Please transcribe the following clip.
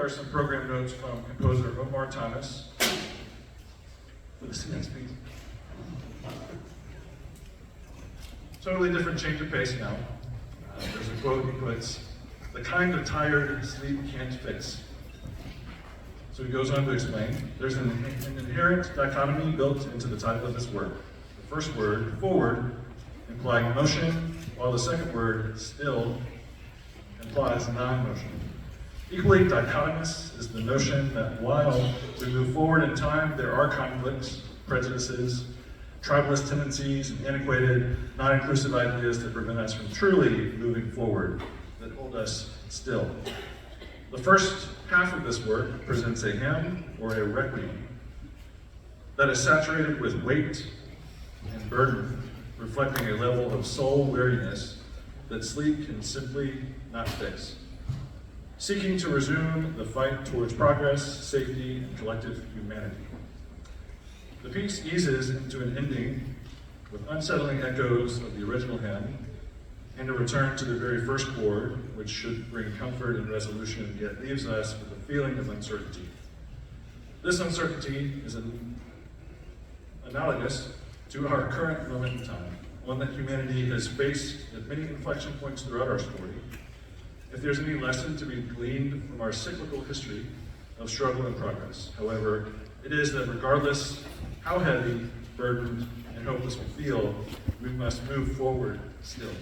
Are some program notes from composer Omar Thomas for this next piece. Totally different change of pace now. There's a quote he puts, "The kind of tired sleep can't fix." So he goes on to explain, there's an inherent dichotomy built into the title of this work. The first word, forward, implying motion, while the second word, still, implies non-motion. Equally dichotomous is the notion that while we move forward in time, there are conflicts, prejudices, tribalist tendencies, and antiquated, non-inclusive ideas that prevent us from truly moving forward, that hold us still. The first half of this work presents a hymn or a requiem that is saturated with weight and burden, reflecting a level of soul weariness that sleep can simply not fix. Seeking to resume the fight towards progress, safety, and collective humanity. The piece eases into an ending with unsettling echoes of the original hymn and a return to the very first chord, which should bring comfort and resolution, yet leaves us with a feeling of uncertainty. This uncertainty is analogous to our current moment in time, one that humanity has faced at many inflection points throughout our story. If there's any lesson to be gleaned from our cyclical history of struggle and progress, however, it is that regardless how heavy, burdened, and hopeless we feel, we must move forward still.